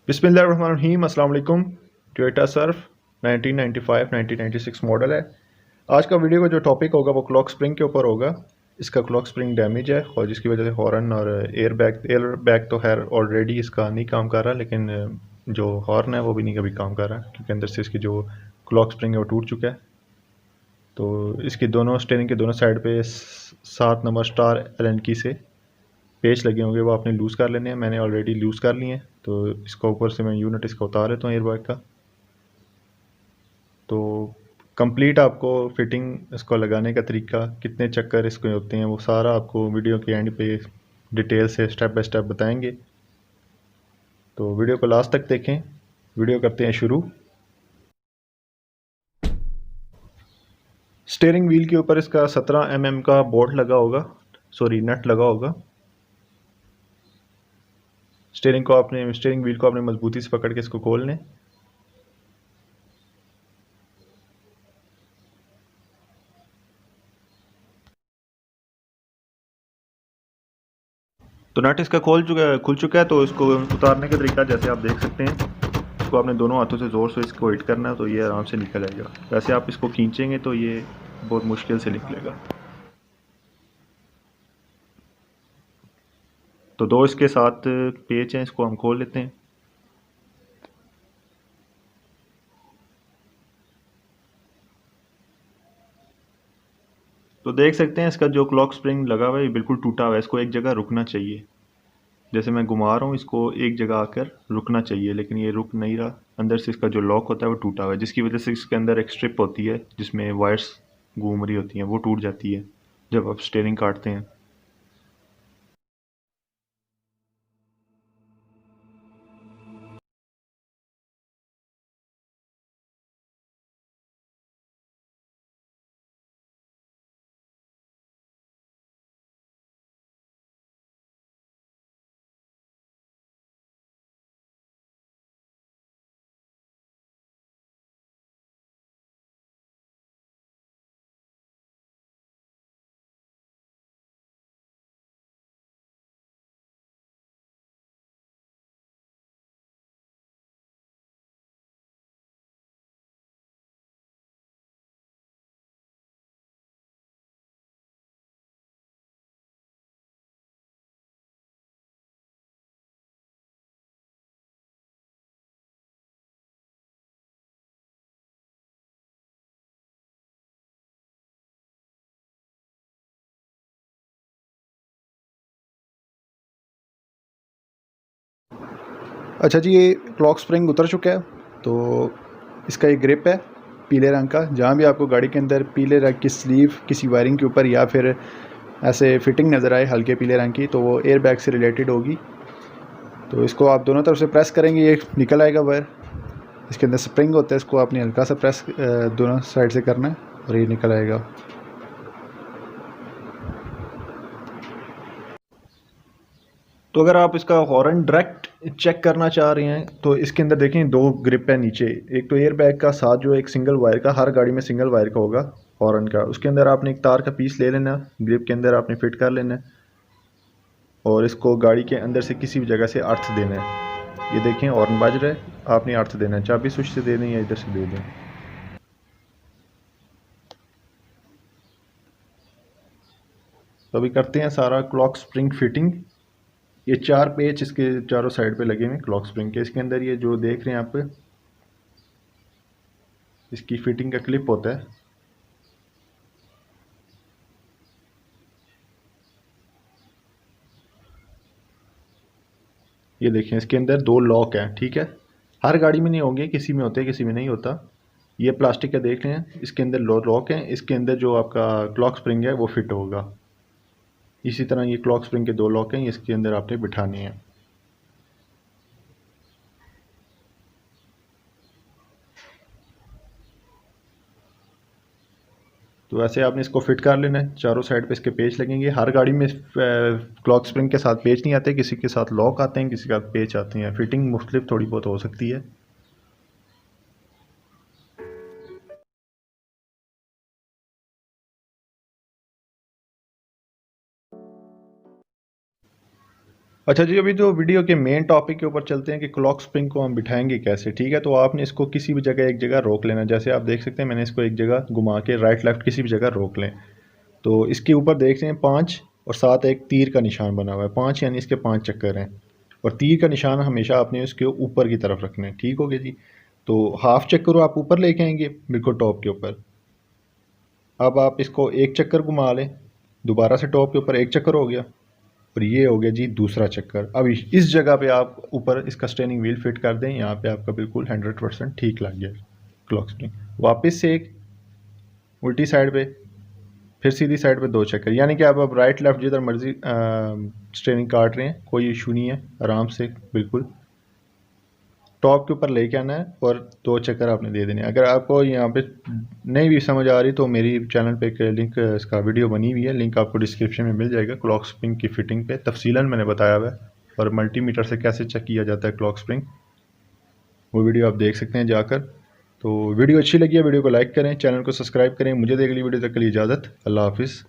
बिस्मिल्लाहिर्रहमानिर्रहीम अस्सलाम वालेकुम। टोयोटा सर्फ 1995-1996 मॉडल है। आज का वीडियो का जो टॉपिक होगा वो क्लॉक स्प्रिंग के ऊपर होगा। इसका क्लॉक स्प्रिंग डैमेज है और जिसकी वजह से हॉर्न और एयर बैग तो खैर ऑलरेडी इसका नहीं काम कर रहा, लेकिन जो हॉर्न है वो भी नहीं कभी काम कर रहा क्योंकि अंदर से इसकी जो क्लॉक स्प्रिंग है वो टूट चुका है। तो इसकी दोनों स्टीयरिंग के दोनों साइड पे 7 नंबर स्टार एलन की से पेच लगे होंगे, वो आपने लूज़ कर लेने हैं। मैंने ऑलरेडी लूज़ कर लिए हैं, तो इसका ऊपर से मैं यूनिट इसका उतार लेता हूँ एयरबैग का। तो कंप्लीट आपको फिटिंग इसको लगाने का तरीका, कितने चक्कर इसके होते हैं, वो सारा आपको वीडियो के एंड पे डिटेल से स्टेप बाय स्टेप बताएंगे। तो वीडियो को लास्ट तक देखें। वीडियो करते हैं शुरू। स्टीयरिंग व्हील के ऊपर इसका 17 mm का बोल्ट लगा होगा, सॉरी नट लगा होगा। स्टीयरिंग व्हील को आपने मजबूती से पकड़ के इसको खोल लें। तो नट इसका खुल चुका है। तो इसको उतारने का तरीका जैसे आप देख सकते हैं, इसको आपने दोनों हाथों से ज़ोर से इसको हिट करना है तो ये आराम से निकल आएगा। वैसे आप इसको खींचेंगे तो ये बहुत मुश्किल से निकलेगा। तो दो इसके साथ पेच हैं, इसको हम खोल लेते हैं। तो देख सकते हैं इसका जो क्लॉक स्प्रिंग लगा हुआ है ये बिल्कुल टूटा हुआ है। इसको एक जगह रुकना चाहिए। जैसे मैं घुमा रहा हूँ इसको, एक जगह आकर रुकना चाहिए, लेकिन ये रुक नहीं रहा। अंदर से इसका जो लॉक होता है वो टूटा हुआ है, जिसकी वजह से इसके अंदर एक स्ट्रिप होती है जिसमें वायर्स घूम रही होती हैं, वो टूट जाती है जब आप स्टीयरिंग काटते हैं। अच्छा जी, ये क्लॉक स्प्रिंग उतर चुका है। तो इसका एक ग्रिप है पीले रंग का। जहाँ भी आपको गाड़ी के अंदर पीले रंग की स्लीव किसी वायरिंग के ऊपर या फिर ऐसे फिटिंग नज़र आए हल्के पीले रंग की, तो वो एयर बैग से रिलेटेड होगी। तो इसको आप दोनों तरफ से प्रेस करेंगे, ये निकल आएगा वायर। इसके अंदर स्प्रिंग होता है, इसको आपने हल्का सा प्रेस दोनों साइड से करना है और ये निकल आएगा। तो अगर आप इसका हॉर्न डायरेक्ट चेक करना चाह रहे हैं तो इसके अंदर देखें दो ग्रिप है नीचे। एक तो एयर बैग का साथ जो एक सिंगल वायर का, हर गाड़ी में सिंगल वायर का होगा हॉर्न का, उसके अंदर आपने एक तार का पीस ले लेना, ग्रिप के अंदर आपने फिट कर लेना और इसको गाड़ी के अंदर से किसी भी जगह से अर्थ देना है। ये देखें हॉर्न बज रहा है, आपने अर्थ देना है, चाबी स्विच से दे दें या इधर से दे दें। तो अभी करते हैं सारा क्लॉक स्प्रिंग फिटिंग। ये 4 पेच इसके चारों साइड पे लगे हुए क्लॉक स्प्रिंग के। इसके अंदर ये जो देख रहे हैं आप, इसकी फिटिंग का क्लिप होता है। ये देखें इसके अंदर 2 लॉक हैं, ठीक है। हर गाड़ी में नहीं होंगे, किसी में होते हैं किसी में नहीं होता। ये प्लास्टिक का देख रहे हैं, इसके अंदर लॉक हैं। इसके अंदर जो आपका क्लॉक स्प्रिंग है वो फिट होगा। इसी तरह ये क्लॉक स्प्रिंग के 2 लॉक हैं, इसके अंदर आपने बिठाने हैं। तो ऐसे आपने इसको फिट कर लेना है। चारों साइड पे इसके पेच लगेंगे। हर गाड़ी में क्लॉक स्प्रिंग के साथ पेच नहीं आते, किसी के साथ लॉक आते हैं, किसी के साथ पेच आते हैं। फिटिंग मुख्तलिफ थोड़ी बहुत हो सकती है। अच्छा जी, अभी तो वीडियो के मेन टॉपिक के ऊपर चलते हैं कि क्लॉक स्प्रिंग को हम बिठाएंगे कैसे। ठीक है, तो आपने इसको किसी भी जगह एक जगह रोक लेना। जैसे आप देख सकते हैं मैंने इसको एक जगह घुमा के राइट लेफ्ट किसी भी जगह रोक लें। तो इसके ऊपर देख रहे हैं 5 और साथ एक तीर का निशान बना हुआ है। 5 यानी इसके 5 चक्कर हैं और तीर का निशान हमेशा आपने उसके ऊपर की तरफ रखना है। ठीक हो गया जी। तो हाफ चक्कर आप ऊपर लेके आएंगे बिल्कुल टॉप के ऊपर। अब आप इसको एक चक्कर घुमा लें, दोबारा से टॉप के ऊपर एक चक्कर हो गया और ये हो गया जी दूसरा चक्कर। अब इस जगह पे आप ऊपर इसका स्टेयरिंग व्हील फिट कर दें, यहाँ पे आपका बिल्कुल 100% ठीक लग गया क्लॉक स्प्रिंग। वापस से एक उल्टी साइड पे, फिर सीधी साइड पे 2 चक्कर, यानी कि आप अब राइट लेफ्ट जिधर मर्जी स्टेयरिंग काट रहे हैं, कोई इशू नहीं है। आराम से बिल्कुल टॉप के ऊपर लेके आना है और 2 चक्कर आपने दे देने। अगर आपको यहाँ पे नहीं भी समझ आ रही तो मेरी चैनल पे एक लिंक इसका वीडियो बनी हुई है, लिंक आपको डिस्क्रिप्शन में मिल जाएगा। क्लॉक स्प्रिंग की फिटिंग पे तफसीलन मैंने बताया हुआ है और मल्टीमीटर से कैसे चेक किया जाता है क्लॉक स्प्रिंग, वो वीडियो आप देख सकते हैं जाकर। तो वीडियो अच्छी लगी है वीडियो को लाइक करें, चैनल को सब्सक्राइब करें। मुझे देख ली वीडियो तक के लिए इजाज़त। अल्लाह हाफिज़।